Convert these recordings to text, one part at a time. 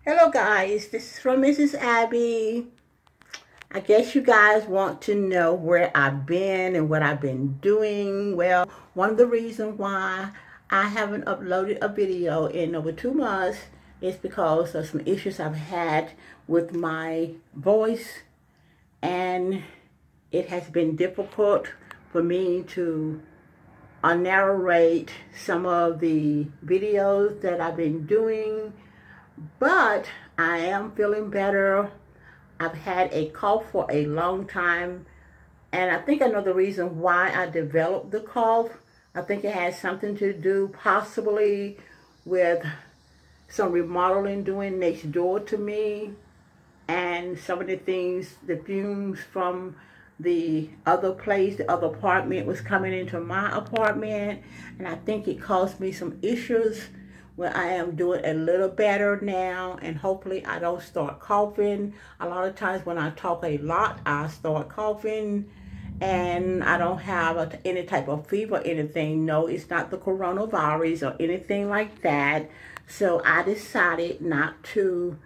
Hello guys, this is from Mrs. Abby. I guess you guys want to know where I've been and what I've been doing. Well, one of the reasons why I haven't uploaded a video in over 2 months is because of some issues I've had with my voice, and it has been difficult for me to narrate some of the videos that I've been doing. But I am feeling better. I've had a cough for a long time, and I think another reason why I developed the cough, I think it has something to do possibly with some remodeling doing next door to me, and some of the things, the fumes from the other place, the other apartment was coming into my apartment, and I think it caused me some issues where I am doing a little better now, and hopefully I don't start coughing. A lot of times when I talk a lot, I start coughing, and I don't have any type of fever or anything. No, it's not the coronavirus or anything like that. So I decided not to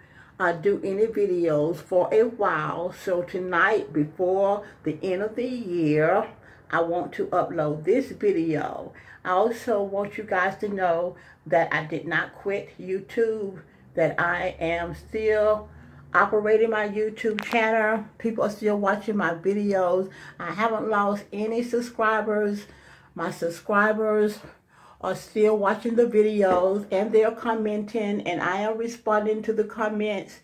do any videos for a while. So tonight, before the end of the year, I want to upload this video. I also want you guys to know that I did not quit YouTube, that I am still operating my YouTube channel. People are still watching my videos. I haven't lost any subscribers. My subscribers are still watching the videos, and they're commenting, and I am responding to the comments.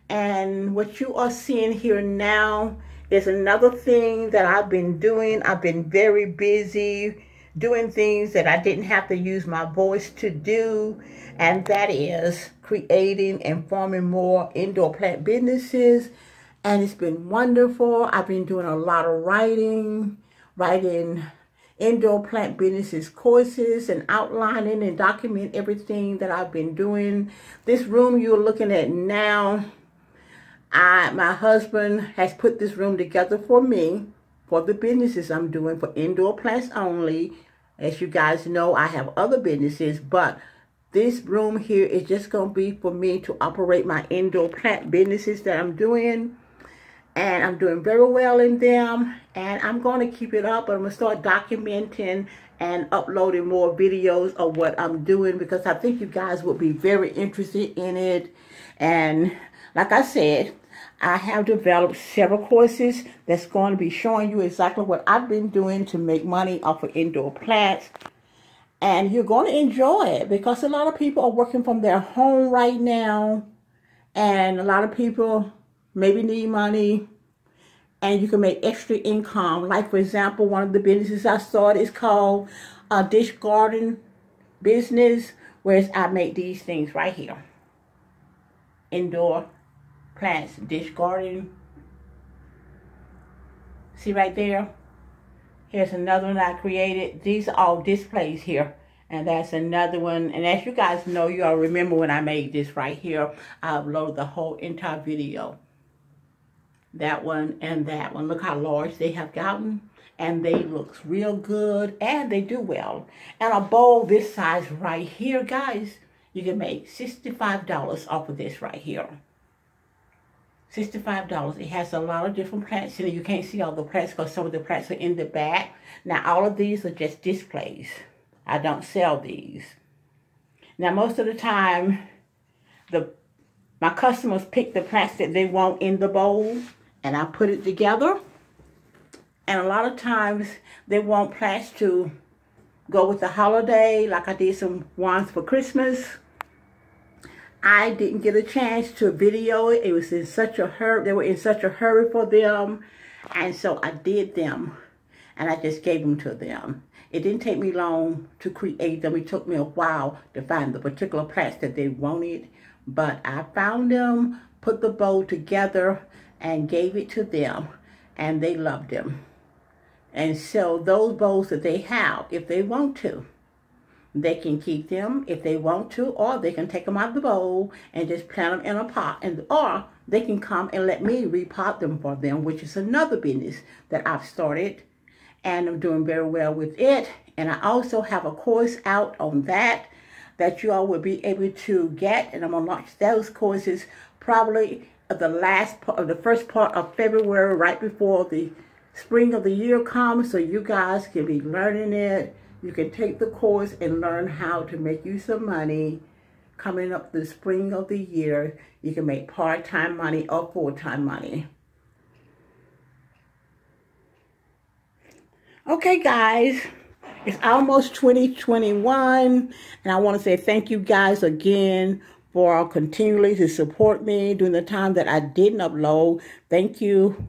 And what you are seeing here now is another thing that I've been doing. I've been very busy doing things that I didn't have to use my voice to do, and that is creating and forming more indoor plant businesses. And it's been wonderful. I've been doing a lot of writing indoor plant businesses courses, and outlining and document everything that I've been doing. This room you're looking at now, my husband has put this room together for me, for the businesses I'm doing for indoor plants only. As you guys know, I have other businesses, but this room here is just going to be for me to operate my indoor plant businesses that I'm doing. And I'm doing very well in them, and I'm going to keep it up. I'm going to start documenting and uploading more videos of what I'm doing, because I think you guys will be very interested in it. And like I said, I have developed several courses that's going to be showing you exactly what I've been doing to make money off of indoor plants. And you're going to enjoy it, because a lot of people are working from their home right now, and a lot of people maybe need money, and you can make extra income. Like, for example, one of the businesses I started is called a dish garden business, whereas I make these things right here. Indoor plants, dish garden. See right there? Here's another one I created. These are all displays here. And that's another one. And as you guys know, you all remember when I made this right here, I uploaded the whole entire video. That one and that one. Look how large they have gotten, and they look real good, and they do well. And a bowl this size right here, guys, you can make $65 off of this right here. $65. It has a lot of different plants in it. You can't see all the plants because some of the plants are in the back. Now, all of these are just displays. I don't sell these. Now, most of the time, my customers pick the plants that they want in the bowl, and I put it together. And a lot of times they want plants to go with the holiday, like I did some ones for Christmas. I didn't get a chance to video it. It was in such a hurry. They were in such a hurry for them. And so I did them, and I just gave them to them. It didn't take me long to create them. It took me a while to find the particular plants that they wanted. But I found them, put the bowl together, and gave it to them, and they loved them. And so those bowls that they have, if they want to, they can keep them if they want to, or they can take them out of the bowl and just plant them in a pot, or they can come and let me repot them for them, which is another business that I've started, and I'm doing very well with it. And I also have a course out on that that you all will be able to get, and I'm going to launch those courses probably at the first part of February, right before the spring of the year comes, so you guys can be learning it. You can take the course and learn how to make you some money. Coming up the spring of the year, you can make part-time money or full-time money. Okay, guys, it's almost 2021, and I want to say thank you guys again for continually to support me during the time that I didn't upload. Thank you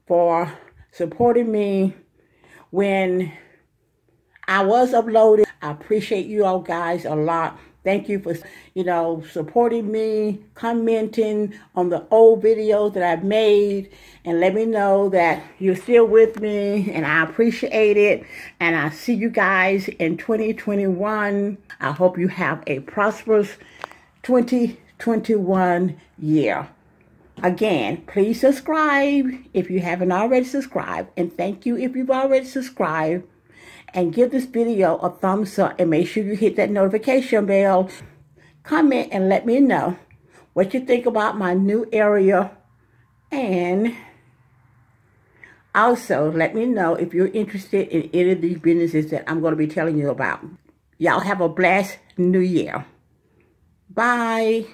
for supporting me when I was uploading. I appreciate you all guys a lot. Thank you for, supporting me, commenting on the old videos that I've made, and let me know that you're still with me, and I appreciate it. And I see you guys in 2021. I hope you have a prosperous 2021 year. Again, please subscribe if you haven't already subscribed, and thank you if you've already subscribed. And give this video a thumbs up, and make sure you hit that notification bell. Comment and let me know what you think about my new area. And also let me know if you're interested in any of these businesses that I'm going to be telling you about. Y'all have a blessed new year. Bye.